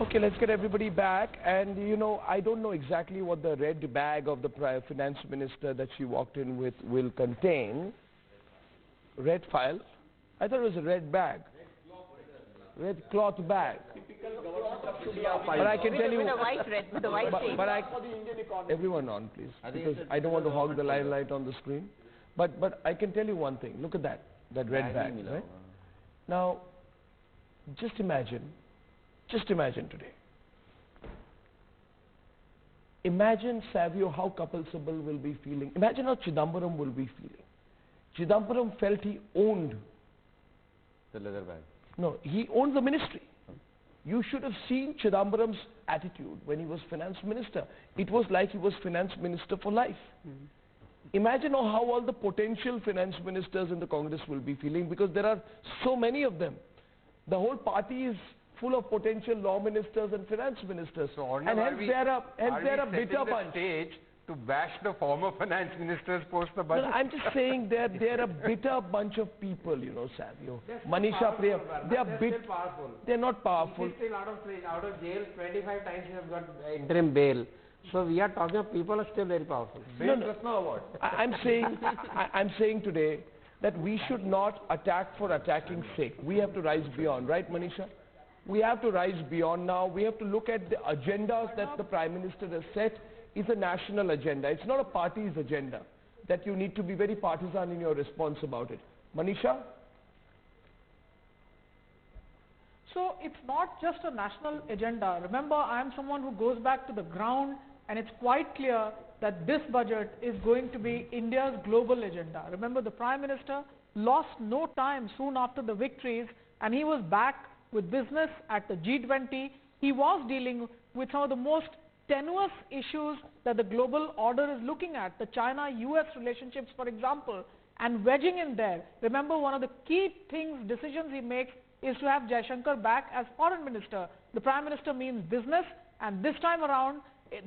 Okay, let's get everybody back. And, you know, I don't know exactly what the red bag of the finance minister that she walked in with will contain. Red file? I thought it was a red bag. Red cloth bag. But I can tell you... With the white shape. Everyone on, please. Because I don't want to hog the limelight on the screen. But I can tell you one thing. Look at that red bag, right? Now, just imagine today. Imagine, Savio, how Kapil Sibal will be feeling. Imagine how Chidambaram will be feeling. Chidambaram felt he owned the leather bag. No, he owned the ministry. You should have seen Chidambaram's attitude when he was finance minister. It was like he was finance minister for life. Imagine how all the potential finance ministers in the Congress will be feeling, because there are so many of them. The whole party is full of potential law ministers and finance ministers. So and hence they're a bitter bunch. Stage to bash the former finance ministers post the budget? No, I'm just saying they're a bitter bunch of people, you know, Savio. Manisha Priya, they're still powerful. They're not powerful. He's still out of jail 25 times. He has got interim bail. So we are talking of people are still very powerful. No. I'm saying today that we should not attack for attacking's sake. We have to rise beyond, right, Manisha? We have to rise beyond now. We have to look at the agendas that the Prime Minister has set. Is a national agenda. It's not a party's agenda that you need to be very partisan in your response about it. Manisha? So it's not just a national agenda. Remember, I am someone who goes back to the ground, and it's quite clear that this budget is going to be India's global agenda. Remember, the Prime Minister lost no time soon after the victories, and he was back with business at the G20. He was dealing with some of the most tenuous issues that the global order is looking at, the China-US relationships, for example, and wedging in there. Remember, one of the key decisions he makes is to have Jaishankar back as foreign minister. The Prime Minister means business, and this time around,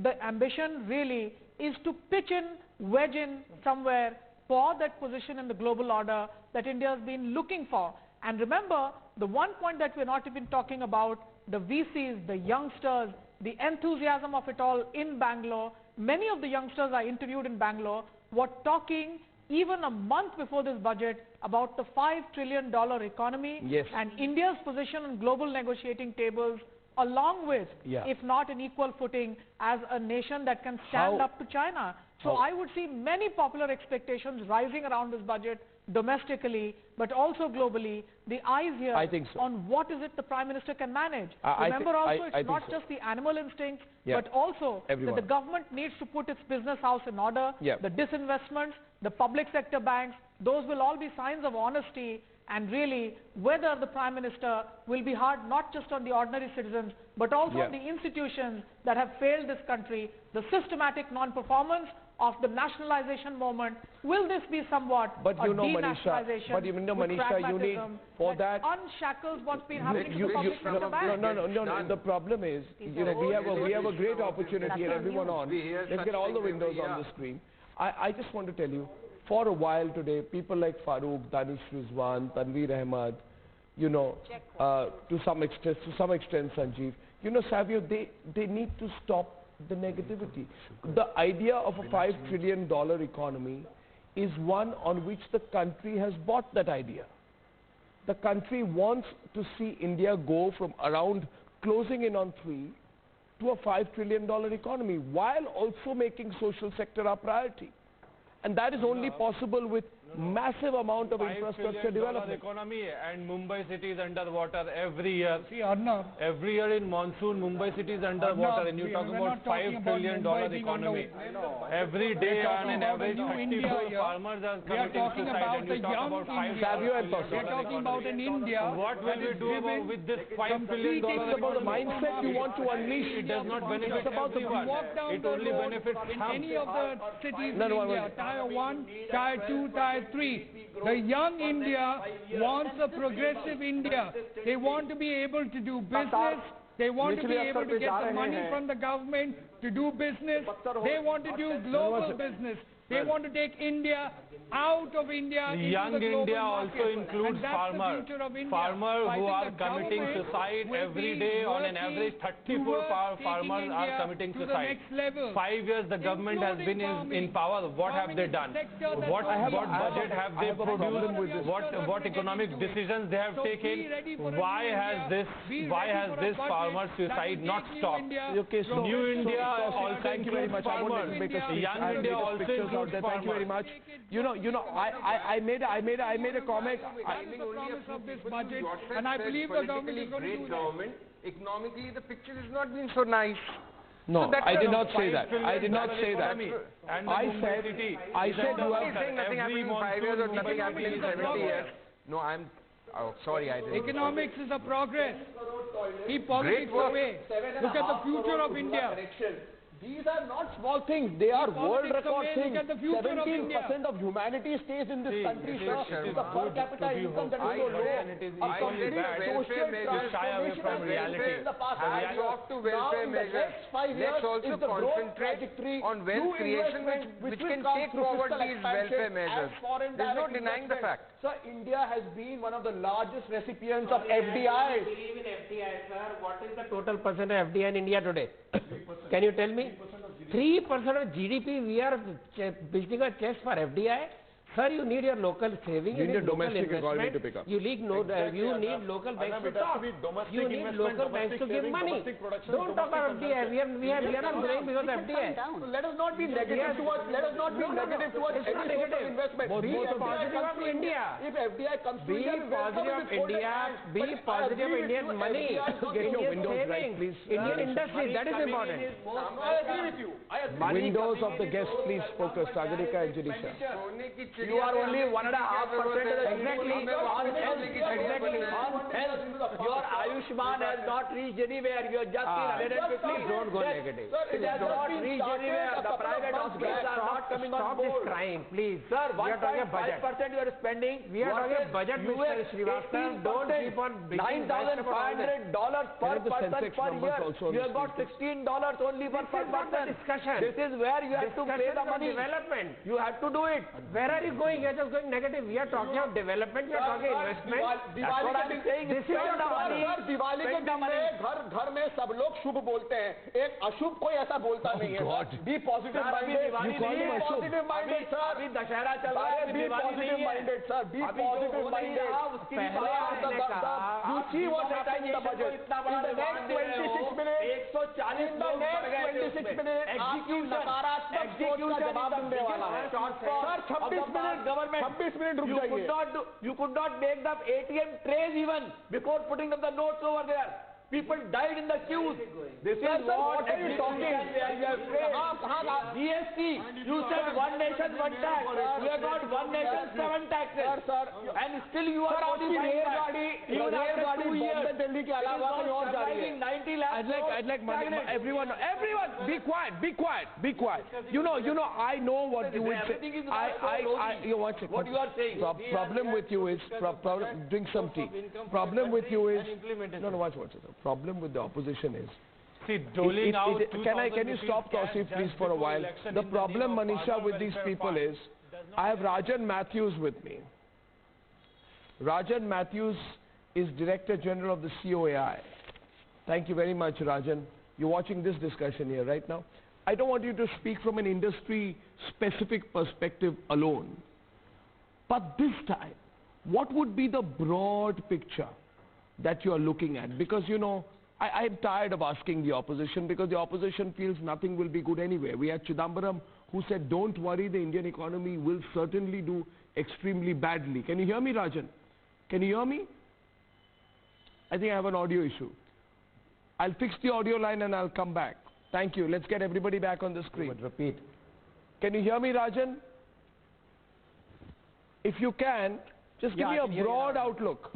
the ambition really is to pitch in, wedge in somewhere for that position in the global order that India has been looking for. And remember, the one point that we're not even talking about, the VCs, the youngsters, the enthusiasm of it all in Bangalore. Many of the youngsters I interviewed in Bangalore were talking even a month before this budget about the $5 trillion economy and India's position on global negotiating tables, along with, if not an equal footing, as a nation that can stand up to China. So I would see many popular expectations rising around this budget domestically, but also globally. The eyes here on what is it the Prime Minister can manage. Remember also, it's not just the animal instincts, but also that the government needs to put its business house in order. The disinvestments, the public sector banks, those will all be signs of honesty. And really, whether the Prime Minister will be hard not just on the ordinary citizens, but also on the institutions that have failed this country, the systematic non-performance of the nationalization moment. Will this be somewhat a denationalization? But you know, Manisha, you need for that unshackles what's been happening to public sector banks. No. The problem is, you know, we have a great opportunity and everyone on. Let's get all the windows on the screen. I just want to tell you, for a while today, people like Farooq, Danish Rizwan, Tanveer Ahmad, you know, to some extent Sanjeev, you know, Savio, they need to stop the negativity. The idea of a $5 trillion economy is one on which the country has bought that idea. The country wants to see India go from around closing in on 3 to a $5 trillion economy, while also making social sector our priority. And that is only possible with massive amount of infrastructure development. Economy, and Mumbai city is underwater every year. See, Arnav, every year in monsoon, Mumbai city is underwater, and you talk about $5 trillion economy. Every day, on an average, 34 farmers are committing suicide, and you talk about $5 trillion. We're talking about an India. What will we do with this $5 trillion? It's about the mindset you want to unleash. It does not benefit everyone. It only benefits in any of the cities in India, Tier 1, Tier 2, Tier 3. The young India wants a progressive India. They want to be able to do business. They want to be able to get the money from the government to do business. They want to do global business. They want to take India out of India into Young the global India market. also includes And that's farmers. the future of India. Farmers So I who think are the committing government suicide will every be day. On an working average, 34 towards farmers taking are India committing to the suicide. next level, 5 years the government has been in power. What have they done? What budget have they produced? What economic decisions they have taken? Why has this farmer suicide not stopped? Okay, so New India also thank you very much. I won't farmers. make a speech. Young I have India latest also pictures out includes there. Thank you very farmers. much. I made a comment. That is the promise of this budget, and I believe the government is going to do that. Economically, the picture has not been so nice. No, So I did not say 5 that. trillion I did not say that. economy. And I Mumbai said city I is said under you Nobody have. is saying nothing Every happened in 5 years or monsoon, nothing Mumbai happened in city is 70 under years. No, sorry, I didn't. Economics is a progress. Keep politics work. away. Look at the future of India. These are not small things. They are world politics record away, things. look at the future of India. 17% of humanity stays in this country, it sir. is With a per good capita to be income that is so hopeful, low. and it is A equally complete bad social to shy away from transformation reality. in the past Hats 5 years. off to welfare Now in the measures. next 5 years Let's also is the growth concentrate trajectory, on wealth new creation investment which will can come take through forward fiscal these expansion welfare measures. and foreign There's no direct denying the investment. fact. Sir, India has been one of the largest recipients of FDI. Believe in FDI, sir. What is the total percent of FDI in India today? Can you tell me? 3% of GDP we are building a chest for FDI. Sir, you need your local saving, you need local domestic economy investment, to pick up. you need you need local banks to talk. You need local banks to give money. Don't talk about FDI. We are not growing because of FDI. So let us not be negative towards It's not any sort of negative. investment. Be If FDI positive comes of to India. If FDI comes to Be India, we welcome positive it of with folded India. hands. Be But I positive agree with Indian you, money. FDI is not Get your Indian windows right, savings. please. Indian industry, that is important. I agree with you. I agree. Windows of the guests, please focus. Sagarika and Jinisha. You are only 1.5% of the Exactly. Your Ayushman has not reached anywhere. You have just been 150. Don't go negative. It has not reached anywhere. The private hospitals are not coming on Stop this board. crying, please. Sir, we are talking 1.5% you are spending. We are talking budget, Mr. Srivastava. Don't keep on making $9,500 per person per year. You have got $16 only per person. discussion. This is where you have to pay the money. Development. You have to do it. Where are you going? You are just going negative. We are talking of development. We are talking investment. That's what I'm saying. This is the money. Diwali के दिन में घर में सब लोग शुभ बोलते हैं, एक अशुभ कोई ऐसा बोलता नहीं है. Be positive minded. Be positive minded, sir. अभी दशहरा चल रहा है. Be positive minded, sir. Be positive minded. You see what happened in the budget. In the next 26 minutes, 26 minutes, आपकी नकारात्मक सोच का जवाब मिलने वाला है. Sir, 26 मिनट रुक जाइए. You could not make the ATM trays even before putting up the notes over there. People died in the queues. This is what are you talking? GST. You said one nation, one tax. We have got one nation, 7 taxes. And still you are modifying that. Even after 2 years, Delhi के अलावा कहीं और जा रही है. 90 lakhs. I'd like everyone, be quiet. You know, I know what you would say. What you are saying. Problem with you is, drink some tea. Problem with you is, no, watch. Problem with the opposition is, see, doling out can you stop, Tausif, please, for a while? The problem, Manisha, with these people is, I have Rajan Mathews with me. Rajan Mathews is Director General of the COAI. Thank you very much, Rajan. You're watching this discussion here right now. I don't want you to speak from an industry-specific perspective alone. But this time, what would be the broad picture that you are looking at? Because, you know, I'm tired of asking the opposition, because the opposition feels nothing will be good anyway. We had Chidambaram who said, don't worry, the Indian economy will certainly do extremely badly. Can you hear me, Rajan? Can you hear me? I think I have an audio issue. I'll fix the audio line and I'll come back. Thank you. Let's get everybody back on the screen. Repeat. Can you hear me, Rajan? If you can, just give me a broad outlook.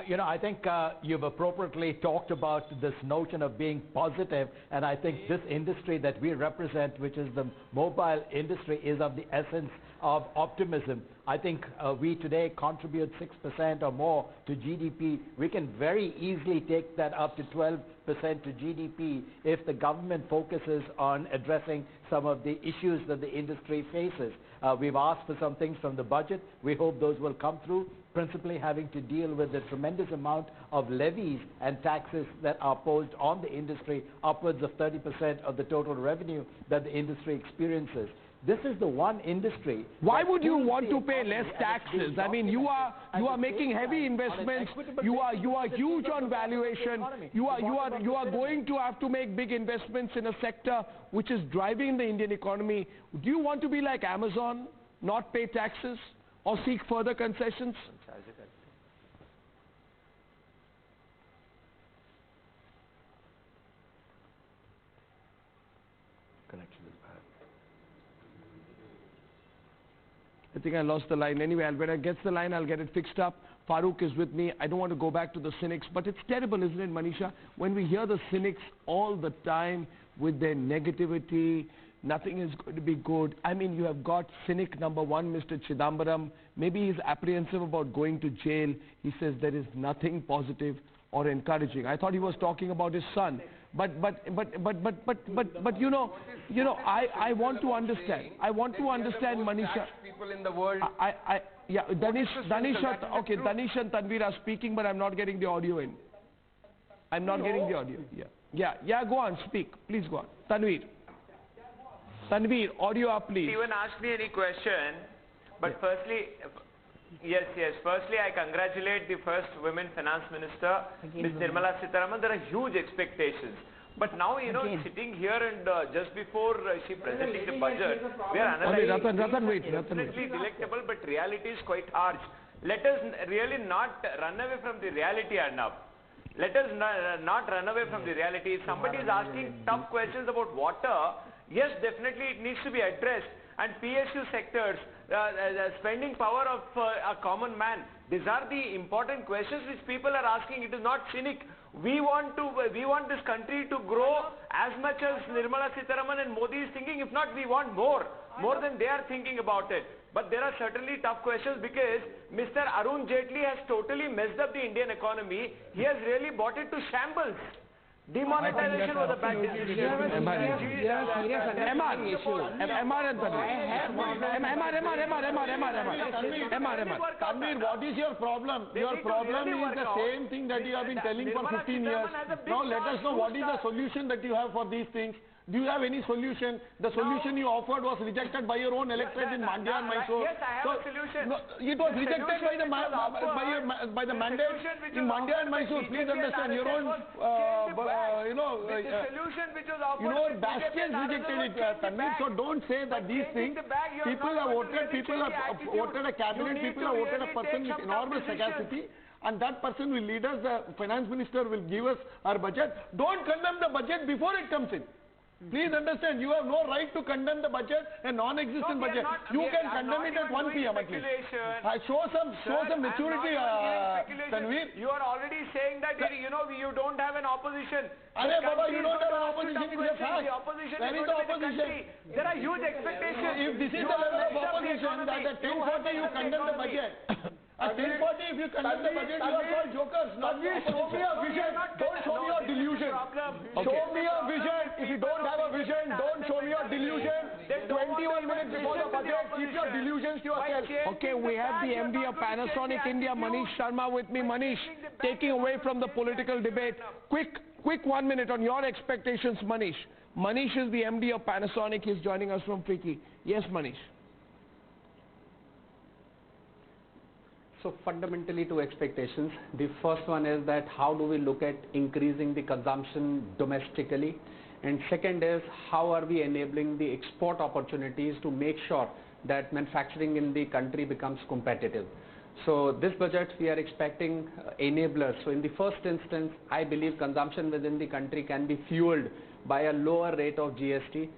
You know, I think you've appropriately talked about this notion of being positive, and I think this industry that we represent, which is the mobile industry, is of the essence of optimism. I think we today contribute 6% or more to GDP. We can very easily take that up to 12% to GDP if the government focuses on addressing some of the issues that the industry faces. We've asked for some things from the budget. We hope those will come through, principally having to deal with the tremendous amount of levies and taxes that are posed on the industry, upwards of 30% of the total revenue that the industry experiences. This is the one industry. Why would you want to pay less taxes? I mean, you are making heavy investments. You are huge on valuation. You are going to have to make big investments in a sector which is driving the Indian economy. Do you want to be like Amazon, not pay taxes, or seek further concessions? I think I lost the line. Anyway, when I get the line, I'll get it fixed up. Farooq is with me. I don't want to go back to the cynics, but it's terrible, isn't it, Manisha? When we hear the cynics all the time with their negativity, nothing is going to be good. I mean, you have got cynic number one, Mr. Chidambaram. Maybe he's apprehensive about going to jail. He says there is nothing positive or encouraging. I thought he was talking about his son. But you know, I want to understand. I want to understand, Manisha. People in the world. Yeah, Danish and Tanveer are speaking, but I'm not getting the audio in. I'm not getting the audio. Yeah, go on, speak. Please go on. Tanveer, audio up, please. Even ask me any question, but firstly, firstly, I congratulate the first women finance minister, Ms. Nirmala Sitharaman. There are huge expectations. But now, you know, sitting here and just before she presenting the budget, we are analyzing definitely delectable, but reality is quite harsh. Let us really not run away from the reality, Arnab. Let us not run away from the reality. If somebody is asking tough questions about water, yes, definitely it needs to be addressed. And PSU sectors, spending power of a common man, these are the important questions which people are asking. It is not cynic. We want this country to grow as much as Nirmala Sitharaman and Modi is thinking. If not, we want more than they are thinking about it. But there are certainly tough questions because Mr. Arun Jaitley has totally messed up the Indian economy. He has really brought it to shambles. Demonetization was a bad decision. Tanveer, what is your problem? Your problem is the same thing that you have been telling for 15 years. Now let us know what is the solution that you have for these things. Do you have any solution? The solution you offered was rejected by your own electorate in Mandya and Mysore. Yes, I have a solution. No, it was rejected by the mandate in Mandya and Mysore. Please understand, your own, bastions rejected it, Tanveer. So don't say that these things, people have voted a cabinet, people have voted a person with enormous sagacity. And that person will lead us, the finance minister will give us our budget. Don't condemn the budget before it comes in. Please understand, you have no right to condemn the budget, a non-existent budget. You can condemn it at 1 p.m. at least. Show some maturity, Tanveer. You are already saying that you don't have an opposition. Arey Baba, you don't have an opposition, it's a fact. Where is the opposition? There are huge expectations. If this is the level of opposition, that at 10:40 you condemn the budget. At 10:40 if you condemn the budget, you are called jokers. Show me a vision, don't show me your delusion. Show me a vision. If you don't have a vision, don't show me your delusion. 21 minutes before the budget, keep your delusions to yourself. Okay, we have the MD of Panasonic India, Manish Sharma, with me. Manish, taking away from the political debate. Quick 1 minute on your expectations, Manish. Manish is the MD of Panasonic. He's joining us from FICCI. Yes, Manish. So fundamentally two expectations. The first one is that how do we look at increasing the consumption domestically? And second is how are we enabling the export opportunities to make sure that manufacturing in the country becomes competitive. So this budget we are expecting enablers. So in the first instance, I believe consumption within the country can be fueled by a lower rate of GST.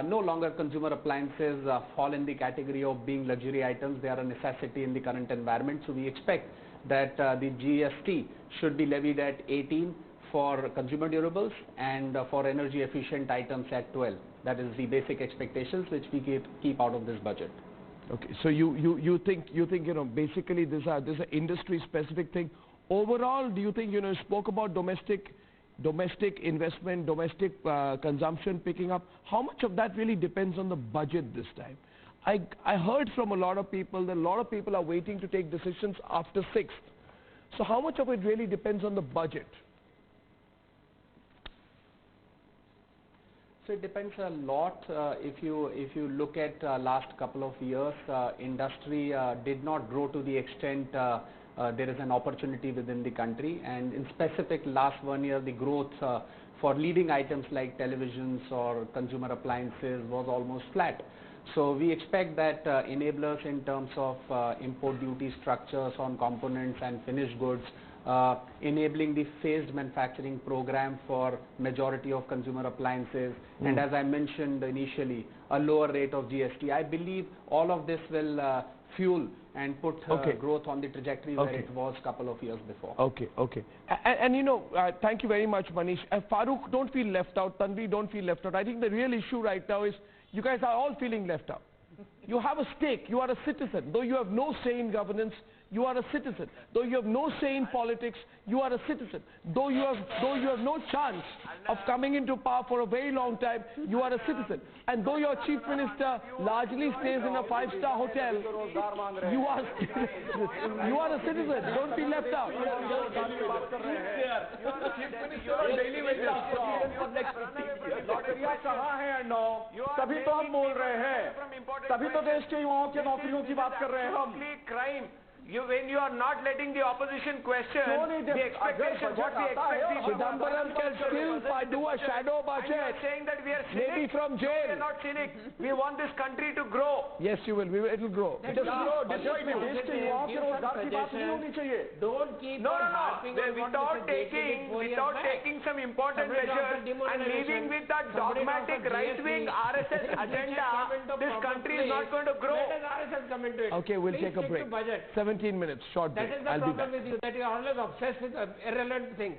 No longer consumer appliances fall in the category of being luxury items. They are a necessity in the current environment. So we expect that the GST should be levied at 18 for consumer durables and for energy efficient items at 12. That is the basic expectations which we keep out of this budget. Okay, so you think basically this is an industry specific thing. Overall, do you think you spoke about domestic investment, domestic consumption picking up? How much of that really depends on the budget this time? I heard from a lot of people that a lot of people are waiting to take decisions after 6th. So how much of it really depends on the budget? So it depends a lot. If you look at last couple of years, industry did not grow to the extent there is an opportunity within the country, and in specific last 1 year the growth for leading items like televisions or consumer appliances was almost flat. So we expect that enablers in terms of import duty structures on components and finished goods, enabling the phased manufacturing program for majority of consumer appliances, and as I mentioned initially, a lower rate of GST. I believe all of this will fuel and put growth on the trajectory where it was a couple of years before. Okay. And thank you very much, Manish. Farooq, don't feel left out. Tanvi, don't feel left out. I think the real issue right now is you guys are all feeling left out. You have a stake. You are a citizen. Though you have no say in governance, you are a citizen. Though you have no say in politics, you are a citizen. Though you have no chance of coming into power for a very long time, you are a citizen. And though your chief minister largely stays in a 5-star hotel, you are a citizen. Don't be left out. तभी तो हम बोल रहे हैं, तभी तो देश के युवाओं के नौकरियों की बात कर रहे हैं हम। Crime. When you are not letting the opposition question the expectations, what we expect. Chidambaram can still do a shadow budget. And you are saying that we are cynic. Maybe from jail. No, we are not cynic. We want this country to grow. Yes, you will. It will grow. Just grow. देश के युवाओं के रोजगार की बात नहीं होनी चाहिए। Don't keep No. Without taking some important measures and leaving with that dogmatic right-wing RSS agenda, this country is not going to grow. Let RSS come into it. Okay, we'll take a break. 17 minutes, short break. That is the problem with you, that you are always obsessed with irrelevant things.